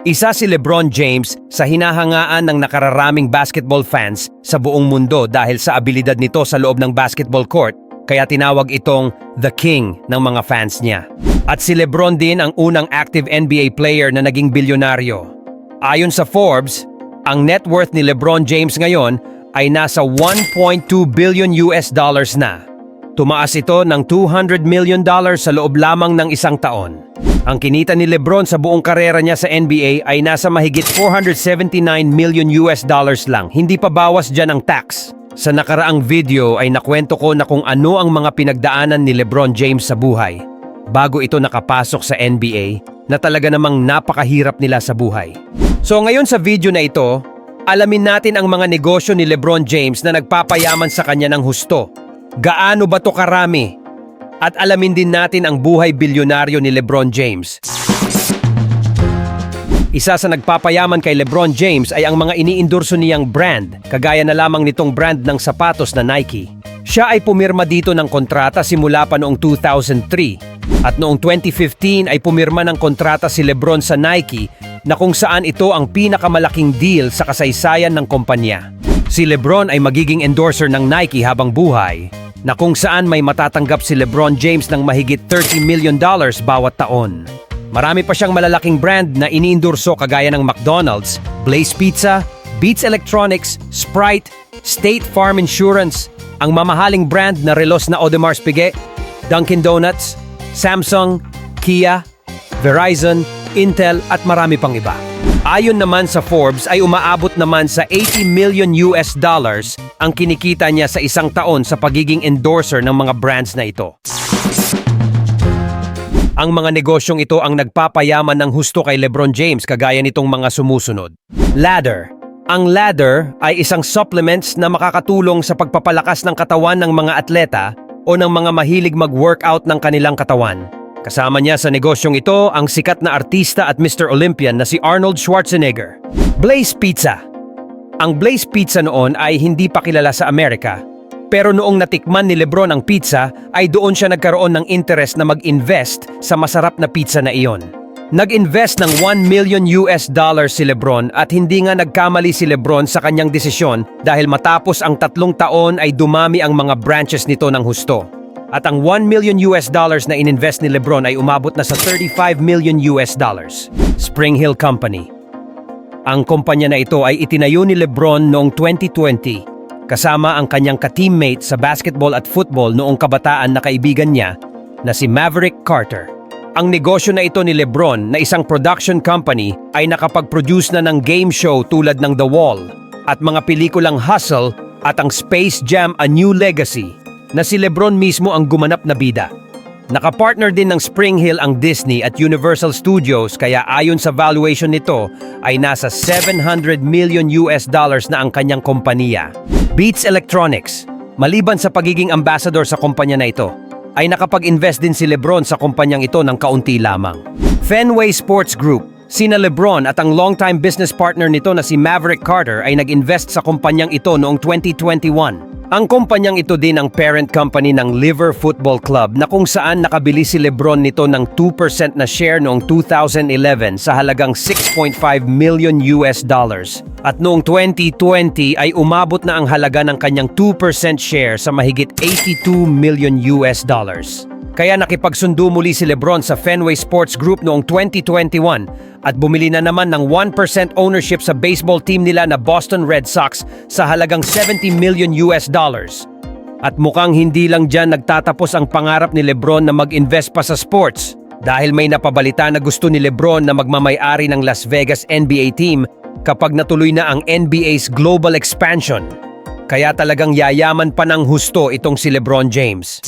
Isa si LeBron James sa hinahangaan ng nakararaming basketball fans sa buong mundo dahil sa abilidad nito sa loob ng basketball court, kaya tinawag itong The King ng mga fans niya. At si LeBron din ang unang active NBA player na naging bilyonaryo. Ayon sa Forbes, ang net worth ni LeBron James ngayon ay nasa 1.2 billion US dollars na. Tumaas ito ng $200 million sa loob lamang ng isang taon. Ang kinita ni LeBron sa buong karera niya sa NBA ay nasa mahigit 479 million US dollars lang. Hindi pa bawas dyan ang tax. Sa nakaraang video ay nakwento ko na kung ano ang mga pinagdaanan ni LeBron James sa buhay bago ito nakapasok sa NBA na talaga namang napakahirap nila sa buhay. So ngayon sa video na ito, alamin natin ang mga negosyo ni LeBron James na nagpapayaman sa kanya ng husto. Gaano ba to karami? At alamin din natin ang buhay bilyonaryo ni LeBron James. Isa sa nagpapayaman kay LeBron James ay ang mga iniendorso niyang brand, kagaya na lamang nitong brand ng sapatos na Nike. Siya ay pumirma dito ng kontrata simula pa noong 2003 at noong 2015 ay pumirma ng kontrata si LeBron sa Nike na kung saan ito ang pinakamalaking deal sa kasaysayan ng kumpanya. Si LeBron ay magiging endorser ng Nike habang buhay, na kung saan may matatanggap si LeBron James ng mahigit $30 million bawat taon. Marami pa siyang malalaking brand na iniendorso kagaya ng McDonald's, Blaze Pizza, Beats Electronics, Sprite, State Farm Insurance, ang mamahaling brand na relos na Audemars Piguet, Dunkin' Donuts, Samsung, Kia, Verizon, Intel at marami pang iba. Ayon naman sa Forbes ay umaabot naman sa 80 million US dollars ang kinikita niya sa isang taon sa pagiging endorser ng mga brands na ito. Ang mga negosyong ito ang nagpapayaman ng husto kay LeBron James kagaya nitong mga sumusunod. Ladder. Ang ladder ay isang supplements na makakatulong sa pagpapalakas ng katawan ng mga atleta o ng mga mahilig mag-workout ng kanilang katawan. Kasama niya sa negosyong ito ang sikat na artista at Mr. Olympian na si Arnold Schwarzenegger. Blaze Pizza. Ang Blaze Pizza noon ay hindi pa kilala sa Amerika. Pero noong natikman ni LeBron ang pizza, ay doon siya nagkaroon ng interest na mag-invest sa masarap na pizza na iyon. Nag-invest ng $1 million US dollars si LeBron at hindi nga nagkamali si LeBron sa kanyang desisyon dahil matapos ang 3 taon ay dumami ang mga branches nito ng husto. At ang $1 million US dollars na ininvest ni LeBron ay umabot na sa $35 million US dollars. Spring Hill Company. Ang kumpanya na ito ay itinayo ni LeBron noong 2020 kasama ang kanyang ka-teammate sa basketball at football noong kabataan na kaibigan niya na si Maverick Carter. Ang negosyo na ito ni LeBron na isang production company ay nakapag-produce na ng game show tulad ng The Wall at mga pelikulang Hustle at ang Space Jam: A New Legacy na si LeBron mismo ang gumanap na bida. Nakapartner din ng Spring Hill ang Disney at Universal Studios kaya ayon sa valuation nito ay nasa $700 million US dollars na ang kanyang kompanya. Beats Electronics. Maliban sa pagiging ambassador sa kumpanya na ito, ay nakapag-invest din si LeBron sa kumpanyang ito ng kaunti lamang. Fenway Sports Group. Sina LeBron at ang longtime business partner nito na si Maverick Carter ay nag-invest sa kumpanyang ito noong 2021. Ang kumpanyang ito din ang parent company ng Liver Football Club na kung saan nakabili si LeBron nito ng 2% na share noong 2011 sa halagang $6.5 million US dollars. At noong 2020 ay umabot na ang halaga ng kanyang 2% share sa mahigit $82 million US dollars. Kaya nakipagsundo muli si LeBron sa Fenway Sports Group noong 2021 at bumili na naman ng 1% ownership sa baseball team nila na Boston Red Sox sa halagang $70 million US dollars. At mukhang hindi lang dyan nagtatapos ang pangarap ni LeBron na mag-invest pa sa sports dahil may napabalita na gusto ni LeBron na magmamay-ari ng Las Vegas NBA team kapag natuloy na ang NBA's global expansion. Kaya talagang yayaman pa ng husto itong si LeBron James.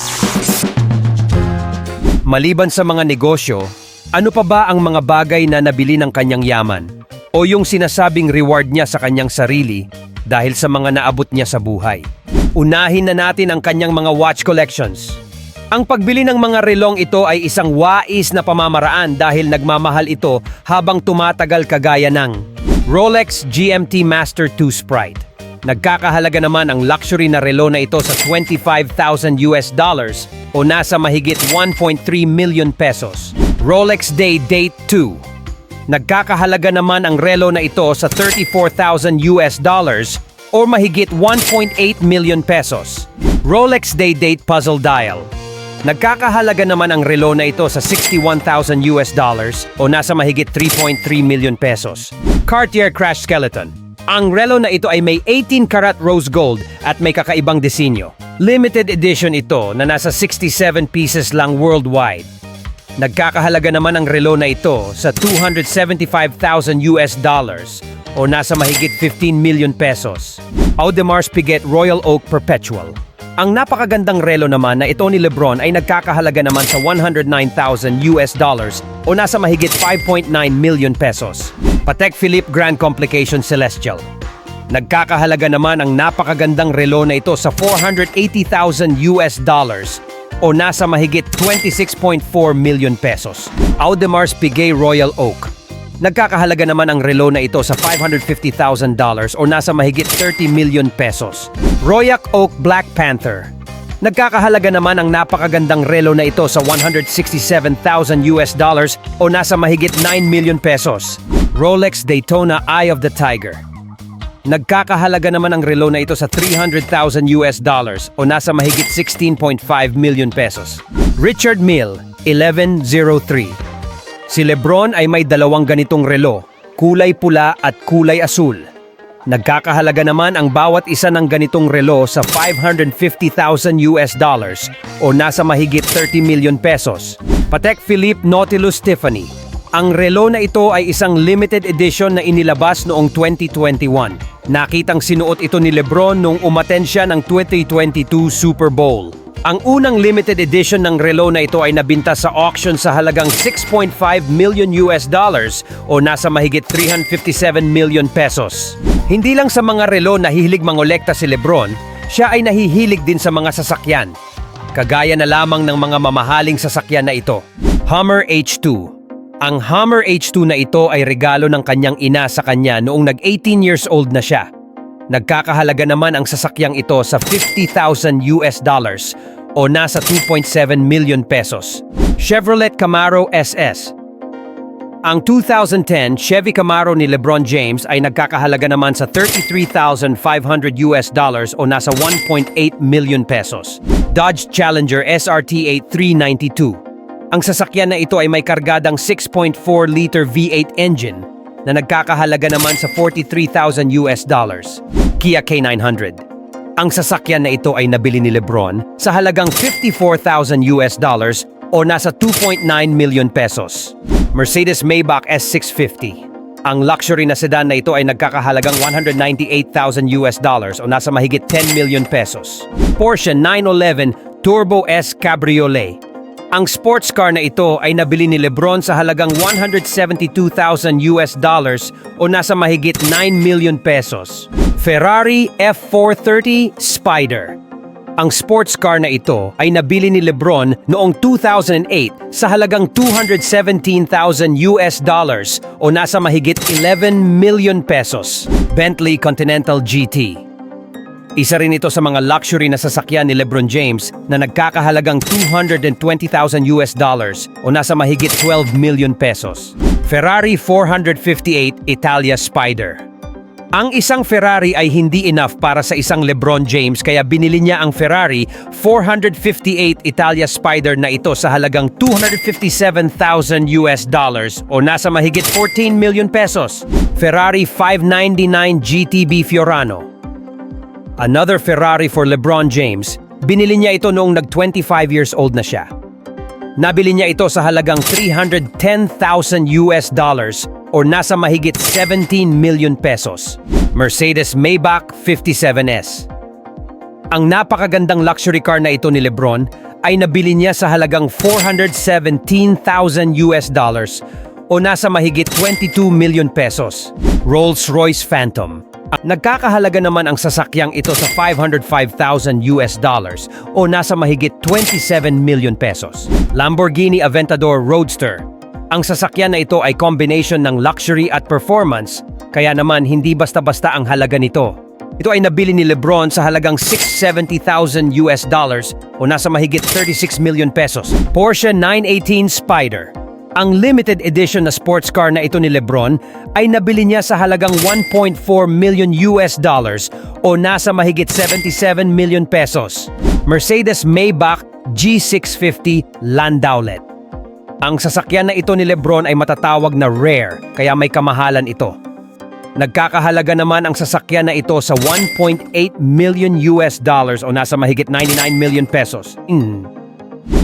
Maliban sa mga negosyo, ano pa ba ang mga bagay na nabili ng kanyang yaman? O yung sinasabing reward niya sa kanyang sarili dahil sa mga naabot niya sa buhay? Unahin na natin ang kanyang mga watch collections. Ang pagbili ng mga relong ito ay isang wais na pamamaraan dahil nagmamahal ito habang tumatagal kagaya ng Rolex GMT Master 2 Sprite. Nagkakahalaga naman ang luxury na relo na ito sa 25,000 US dollars o nasa mahigit 1.3 million pesos. Rolex Day Date 2. Nagkakahalaga naman ang relo na ito sa $34,000 o mahigit 1.8 million pesos. Rolex Day-Date Puzzle Dial. Nagkakahalaga naman ang relo na ito sa $61,000 o nasa mahigit 3.3 million pesos. Cartier Crash Skeleton. Ang relo na ito ay may 18 karat rose gold at may kakaibang disenyo. Limited edition ito na nasa 67 pieces lang worldwide. Nagkakahalaga naman ang relo na ito sa $275,000 o nasa mahigit 15 million pesos. Audemars Piguet Royal Oak Perpetual. Ang napakagandang relo naman na ito ni Lebron ay nagkakahalaga naman sa $109,000 o nasa mahigit 5.9 million pesos. Patek Philippe Grand Complication Celestial. Nagkakahalaga naman ang napakagandang relo na ito sa $480,000 o nasa mahigit 26.4 million pesos. Audemars Piguet Royal Oak. Nagkakahalaga naman ang relo na ito sa $550,000 o nasa mahigit 30 million pesos. Royac Oak Black Panther. Nagkakahalaga naman ang napakagandang relo na ito sa $167,000 o nasa mahigit 9 million pesos. Rolex Daytona Eye of the Tiger. Nagkakahalaga naman ang relo na ito sa $300,000 o nasa mahigit 16.5 million pesos. Richard Mille 1103. Si Lebron ay may dalawang ganitong relo, kulay pula at kulay asul. Nagkakahalaga naman ang bawat isa ng ganitong relo sa $550,000 o nasa mahigit 30 million pesos. Patek Philippe Nautilus Tiffany. Ang relo na ito ay isang limited edition na inilabas noong 2021. Nakitang sinuot ito ni Lebron noong umattend siya ng 2022 Super Bowl. Ang unang limited edition ng relo na ito ay nabinta sa auction sa halagang $6.5 million o nasa mahigit 357 million pesos. Hindi lang sa mga relo nahihilig mangolekta si Lebron, siya ay nahihilig din sa mga sasakyan. Kagaya na lamang ng mga mamahaling sasakyan na ito. Hummer H2. Ang Hummer H2 na ito ay regalo ng kanyang ina sa kanya noong nag-18 years old na siya. Nagkakahalaga naman ang sasakyang ito sa $50,000 o nasa 2.7 million pesos. Chevrolet Camaro SS. Ang 2010 Chevy Camaro ni Lebron James ay nagkakahalaga naman sa $33,500 o nasa 1.8 million pesos. Dodge Challenger SRT 8392. Ang sasakyan na ito ay may kargadang 6.4-liter V8 engine na nagkakahalaga naman sa $43,000. Kia K900. Ang sasakyan na ito ay nabili ni Lebron sa halagang $54,000 o nasa 2.9 million pesos. Mercedes Maybach S650. Ang luxury na sedan na ito ay nagkakahalagang $198,000 o nasa mahigit 10 million pesos. Porsche 911 Turbo S Cabriolet. Ang sports car na ito ay nabili ni Lebron sa halagang $172,000 o nasa mahigit 9 million pesos. Ferrari F430 Spider. Ang sports car na ito ay nabili ni Lebron noong 2008 sa halagang $217,000 o nasa mahigit 11 million pesos. Bentley Continental GT. Isa rin ito sa mga luxury na sasakyan ni Lebron James na nagkakahalagang $220,000 o nasa mahigit 12 million pesos. Ferrari 458 Italia Spider. Ang isang Ferrari ay hindi enough para sa isang Lebron James kaya binili niya ang Ferrari 458 Italia Spider na ito sa halagang $257,000 o nasa mahigit 14 million pesos. Ferrari 599 GTB Fiorano. Another Ferrari for Lebron James, binili niya ito noong nag-25 years old na siya. Nabili niya ito sa halagang $310,000 o nasa mahigit 17 million pesos. Mercedes Maybach 57S. Ang napakagandang luxury car na ito ni Lebron ay nabili niya sa halagang $417,000 o nasa mahigit 22 million pesos. Rolls-Royce Phantom. Nagkakahalaga naman ang sasakyang ito sa $505,000 o nasa mahigit 27 million pesos. Lamborghini Aventador Roadster. Ang sasakyan na ito ay combination ng luxury at performance, kaya naman hindi basta-basta ang halaga nito. Ito ay nabili ni Lebron sa halagang $670,000 o nasa mahigit 36 million pesos. Porsche 918 Spider. Ang limited edition na sports car na ito ni LeBron ay nabili niya sa halagang 1.4 million US dollars o nasa mahigit 77 million pesos. Mercedes Maybach G650 Landaulet. Ang sasakyan na ito ni LeBron ay matatawag na rare, kaya may kamahalan ito. Nagkakahalaga naman ang sasakyan na ito sa 1.8 million US dollars o nasa mahigit 99 million pesos.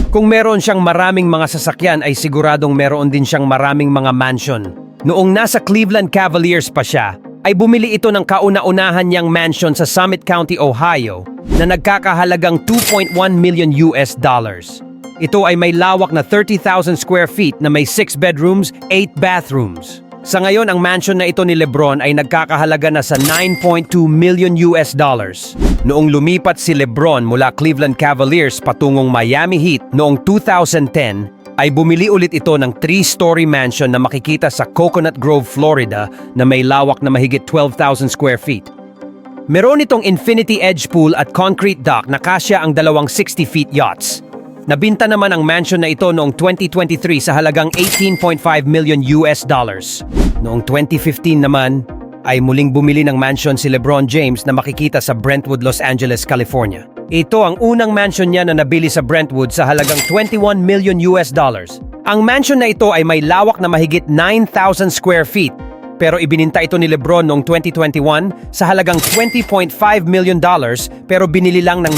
Kung meron siyang maraming mga sasakyan ay siguradong meron din siyang maraming mga mansion. Noong nasa Cleveland Cavaliers pa siya, ay bumili ito ng kauna-unahan niyang mansion sa Summit County, Ohio na nagkakahalagang 2.1 million US dollars. Ito ay may lawak na 30,000 square feet na may 6 bedrooms, 8 bathrooms. Sa ngayon, ang mansion na ito ni LeBron ay nagkakahalaga na sa 9.2 million US dollars. Noong lumipat si LeBron mula Cleveland Cavaliers patungong Miami Heat noong 2010, ay bumili ulit ito ng 3-story mansion na makikita sa Coconut Grove, Florida na may lawak na mahigit 12,000 square feet. Meron itong infinity edge pool at concrete dock na kasya ang dalawang 60-feet yachts. Nabinta naman ang mansion na ito noong 2023 sa halagang 18.5 million US dollars. Noong 2015 naman, ay muling bumili ng mansion si LeBron James na makikita sa Brentwood, Los Angeles, California. Ito ang unang mansion niya na nabili sa Brentwood sa halagang 21 million US dollars. Ang mansion na ito ay may lawak na mahigit 9,000 square feet, pero ibininta ito ni LeBron noong 2021 sa halagang 20.5 million dollars pero binili lang ng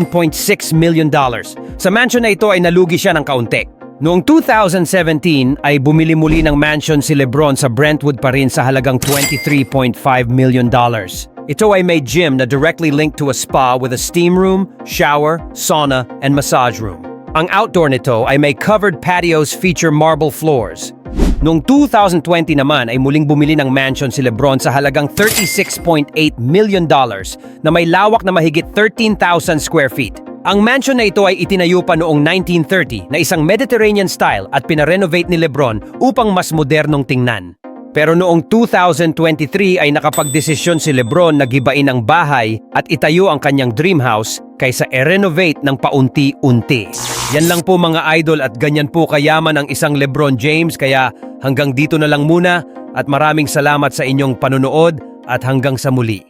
19.6 million dollars. Sa mansion na ito ay nalugi siya ng kaunti. Noong 2017 ay bumili muli ng mansion si LeBron sa Brentwood pa rin sa halagang 23.5 million dollars. Ito ay may gym na directly linked to a spa with a steam room, shower, sauna, and massage room. Ang outdoor nito ay may covered patios feature marble floors. Noong 2020 naman ay muling bumili ng mansion si LeBron sa halagang 36.8 million dollars na may lawak na mahigit 13,000 square feet. Ang mansion na ito ay itinayo pa noong 1930 na isang Mediterranean style at pinarenovate ni LeBron upang mas modernong tingnan. Pero noong 2023 ay nakapagdesisyon si LeBron na gibain ang bahay at itayo ang kanyang dream house kaysa i-renovate ng paunti-unti. Yan lang po mga idol at ganyan po kayaman ang isang LeBron James kaya hanggang dito na lang muna at maraming salamat sa inyong panunood at hanggang sa muli.